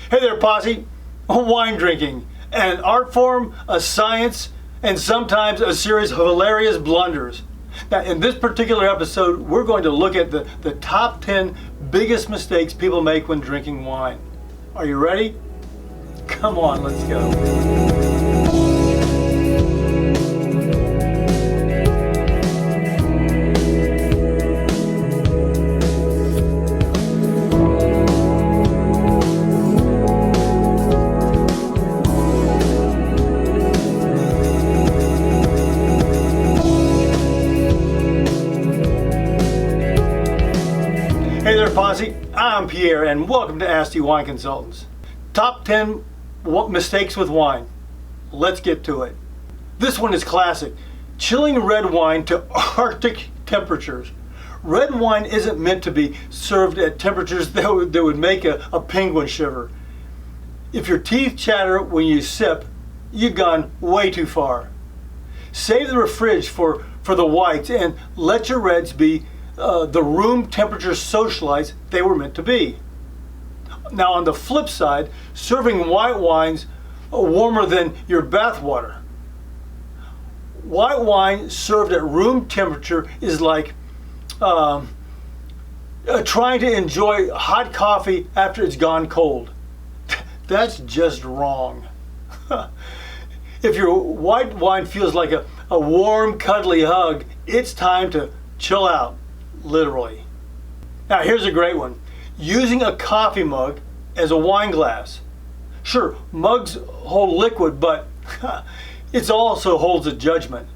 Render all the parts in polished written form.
Hey there, posse. Wine drinking, an art form, a science, and sometimes a series of hilarious blunders. Now, in this particular episode, we're going to look at the top 10 biggest mistakes people make when drinking wine. Are you ready? Come on, let's go. Hey there, posse. I'm Pierre, and welcome to Asti Wine Consultants. Top 10 mistakes with wine. Let's get to it. This one is classic. Chilling red wine to Arctic temperatures. Red wine isn't meant to be served at temperatures that would make a penguin shiver. If your teeth chatter when you sip, you've gone way too far. Save the fridge for the whites and let your reds be the room temperature socialites they were meant to be. Now, on the flip side, serving white wines warmer than your bath water. White wine served at room temperature is like trying to enjoy hot coffee after it's gone cold. That's just wrong. If your white wine feels like a warm, cuddly hug, it's time to chill out. Literally. Now here's a great one. Using a coffee mug as a wine glass. Sure, mugs hold liquid, but it also holds a judgment.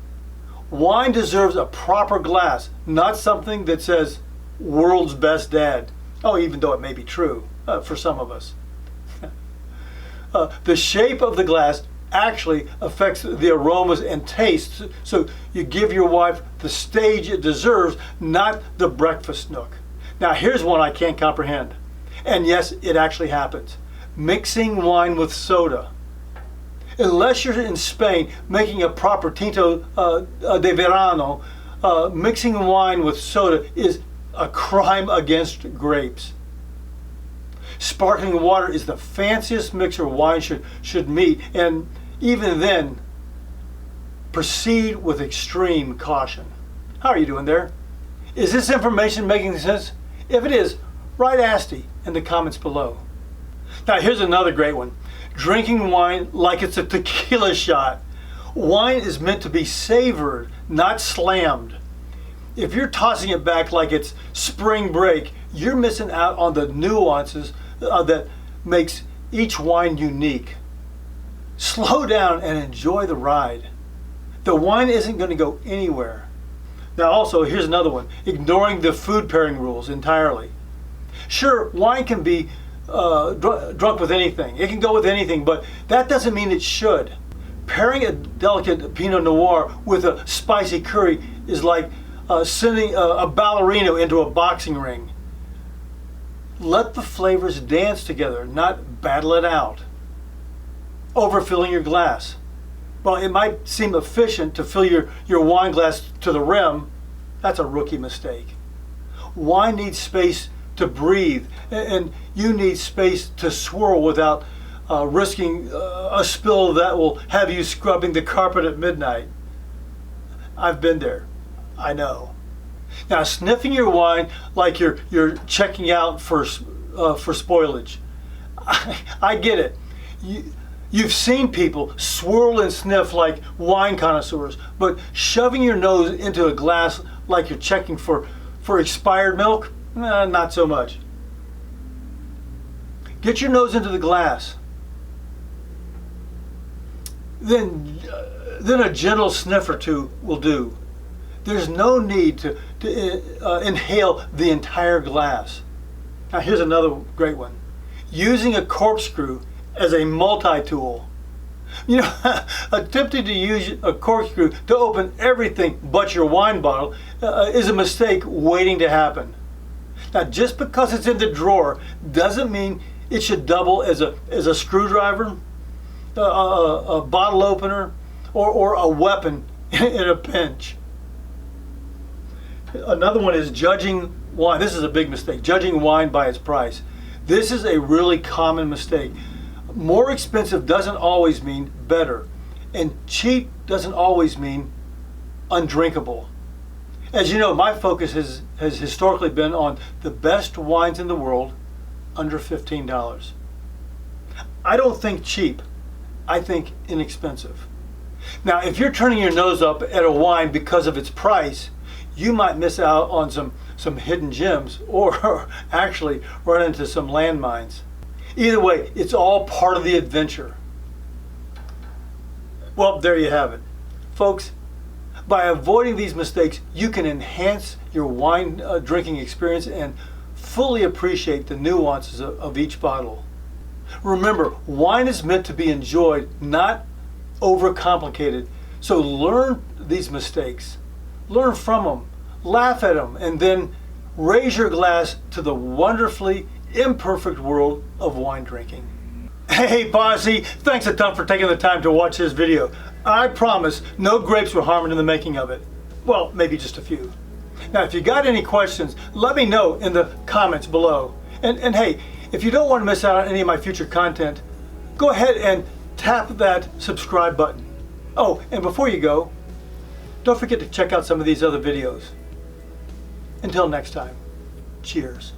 Wine deserves a proper glass, not something that says world's best dad. Oh, even though it may be true for some of us. The shape of the glass actually affects the aromas and tastes, so you give your wife the stage it deserves, not the breakfast nook. Now here's one I can't comprehend, and yes, it actually happens. Mixing wine with soda. Unless you're in Spain making a proper tinto de verano, mixing wine with soda is a crime against grapes. Sparkling water is the fanciest mixer wine should meet, and even then, proceed with extreme caution. How are you doing there? Is this information making sense? If it is, write Asti in the comments below. Now here's another great one. Drinking wine like it's a tequila shot. Wine is meant to be savored, not slammed. If you're tossing it back like it's spring break, you're missing out on the nuances that makes each wine unique. Slow down and enjoy the ride. The wine isn't going to go anywhere. Now also, here's another one. Ignoring the food pairing rules entirely. Sure, wine can be drunk with anything. It can go with anything, but that doesn't mean it should. Pairing a delicate Pinot Noir with a spicy curry is like sending a ballerina into a boxing ring. Let the flavors dance together, not battle it out. Overfilling your glass. Well, it might seem efficient to fill your wine glass to the rim. That's a rookie mistake. Wine needs space to breathe, and you need space to swirl without risking a spill that will have you scrubbing the carpet at midnight. I've been there. I know. Now, sniffing your wine like you're checking out for spoilage. I get it. You've seen people swirl and sniff like wine connoisseurs, but shoving your nose into a glass like you're checking for expired milk, not so much. Get your nose into the glass. Then a gentle sniff or two will do. There's no need to inhale the entire glass. Now here's another great one. Using a corkscrew as a multi-tool. You know, attempting to use a corkscrew to open everything but your wine bottle is a mistake waiting to happen. Now, just because it's in the drawer doesn't mean it should double as a screwdriver, a bottle opener, or a weapon in a pinch. Another one is judging wine. This is a big mistake. Judging wine by its price. This is a really common mistake. More expensive doesn't always mean better, and cheap doesn't always mean undrinkable. As you know, my focus has historically been on the best wines in the world under $15. I don't think cheap, I think inexpensive. Now, if you're turning your nose up at a wine because of its price, you might miss out on some hidden gems, or actually run into some landmines. Either way, it's all part of the adventure. Well, there you have it. Folks, by avoiding these mistakes, you can enhance your wine drinking experience and fully appreciate the nuances of each bottle. Remember, wine is meant to be enjoyed, not overcomplicated. So learn these mistakes, learn from them, laugh at them, and then raise your glass to the wonderfully imperfect world of wine drinking. Hey Posse, thanks a ton for taking the time to watch this video. I promise no grapes were harmed in the making of it. Well, maybe just a few. Now, if you got any questions, let me know in the comments below. And hey, if you don't want to miss out on any of my future content, go ahead and tap that subscribe button. Oh, and before you go, don't forget to check out some of these other videos. Until next time, cheers.